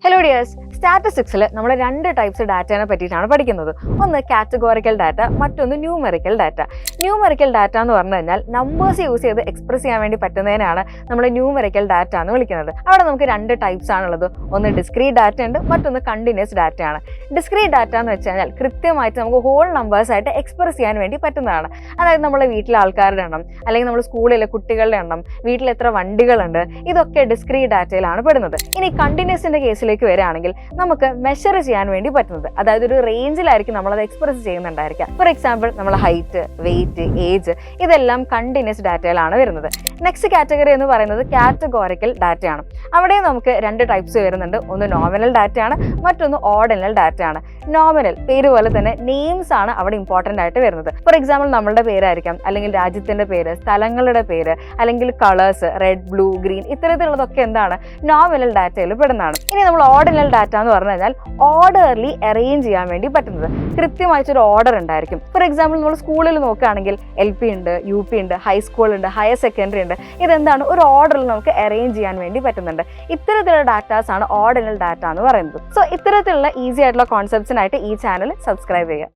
Hello dears, സ്റ്റാറ്റിസ്റ്റിക്സിൽ നമ്മൾ രണ്ട് types ഡാറ്റയെ പറ്റിയിട്ടാണ് പഠിക്കുന്നത്. ഒന്ന് കാറ്റഗോറിക്കൽ ഡാറ്റ, മറ്റൊന്ന് ന്യൂമെറിക്കൽ ഡാറ്റ. ന്യൂമെറിക്കൽ ഡാറ്റ എന്ന് പറഞ്ഞു കഴിഞ്ഞാൽ നമ്പേഴ്സ് യൂസ് ചെയ്ത് എക്സ്പ്രസ് ചെയ്യാൻ വേണ്ടി പറ്റുന്നതിനാണ് നമ്മൾ ന്യൂമെറിക്കൽ ഡാറ്റ എന്ന് വിളിക്കുന്നത്. അവിടെ നമുക്ക് രണ്ട് ടൈപ്സ് ആണുള്ളത്. ഒന്ന് ഡിസ്ക്രീറ്റ് ഡാറ്റ ഉണ്ട്, മറ്റൊന്ന് കണ്ടിന്യൂസ് ഡാറ്റ ആണ്. ഡിസ്ക്രീറ്റ് ഡാറ്റ എന്ന് വെച്ച് കഴിഞ്ഞാൽ കൃത്യമായിട്ട് നമുക്ക് ഹോൾ നമ്പേഴ്സ് ആയിട്ട് എക്സ്പ്രസ് ചെയ്യാൻ വേണ്ടി പറ്റുന്നതാണ്. അതായത് നമ്മുടെ വീട്ടിലെ ആൾക്കാരുടെ എണ്ണം, അല്ലെങ്കിൽ നമ്മുടെ സ്കൂളിലെ കുട്ടികളുടെ എണ്ണം, വീട്ടിൽ എത്ര വണ്ടികളുണ്ട്, ഇതൊക്കെ ഡിസ്ക്രീറ്റ് ഡാറ്റയിലാണ് പെടുന്നത്. ഇനി കണ്ടിന്യൂസിന്റെ കേസിലേക്ക് വരികയാണെങ്കിൽ നമുക്ക് മെഷർ ചെയ്യാൻ വേണ്ടി പറ്റുന്നത്, അതായത് ഒരു റേഞ്ചിലായിരിക്കും നമ്മളത് എക്സ്പ്രസ് ചെയ്യുന്നുണ്ടായിരിക്കുക. ഫോർ എക്സാമ്പിൾ നമ്മൾ ഹൈറ്റ്, വെയിറ്റ്, ഏജ്, ഇതെല്ലാം കണ്ടിന്യൂസ് ഡാറ്റയിലാണ് വരുന്നത്. നെക്സ്റ്റ് കാറ്റഗറി എന്ന് പറയുന്നത് കാറ്റഗോറിക്കൽ ഡാറ്റയാണ്. അവിടെ നമുക്ക് രണ്ട് ടൈപ്സ് വരുന്നുണ്ട്. ഒന്ന് നോമിനൽ ഡാറ്റയാണ്, മറ്റൊന്ന് ഓർഡിനൽ ഡാറ്റയാണ്. നോമിനൽ പേര് പോലെ തന്നെ നെയിംസ് ആണ് അവിടെ ഇമ്പോർട്ടൻ്റ് ആയിട്ട് വരുന്നത്. ഫോർ എക്സാമ്പിൾ നമ്മളുടെ പേരായിരിക്കാം, അല്ലെങ്കിൽ രാജ്യത്തിന്റെ പേര്, സ്ഥലങ്ങളുടെ പേര്, അല്ലെങ്കിൽ കളേഴ്സ് റെഡ്, ബ്ലൂ, ഗ്രീൻ, ഇത്തരത്തിലുള്ളതൊക്കെ എന്താണ് നോമിനൽ ഡാറ്റയിൽ പെടുന്നതാണ്. ഇനി നമ്മൾ ഓർഡിനൽ ഡാറ്റ എന്ന് പറഞ്ഞു കഴിഞ്ഞാൽ ഓർഡർലി അറേഞ്ച് ചെയ്യാൻ വേണ്ടി പറ്റുന്നത്. കൃത്യമായിട്ടൊരു ഓർഡർ ഉണ്ടായിരിക്കും. ഫോർ എക്സാമ്പിൾ നമ്മൾ സ്കൂളിൽ നോക്കുകയാണെങ്കിൽ LP ഉണ്ട്, UP ഉണ്ട്, ഹൈസ്കൂൾ ഉണ്ട്, ഹയർ സെക്കൻഡറി ഉണ്ട്. ഇതെന്താണ് ഒരു ഓർഡറിൽ നമുക്ക് അറേഞ്ച് ചെയ്യാൻ വേണ്ടി പറ്റുന്നുണ്ട്. ഇത്തരത്തിലുള്ള ഡാറ്റാസ് ആണ് ഓർഡിനൽ ഡാറ്റ എന്ന് പറയുന്നത്. സോ ഇത്തരത്തിലുള്ള ഈസി ആയിട്ടുള്ള കോൺസെപ്റ്റ്സിനായിട്ട് ഈ ചാനൽ സബ്സ്ക്രൈബ് ചെയ്യുക.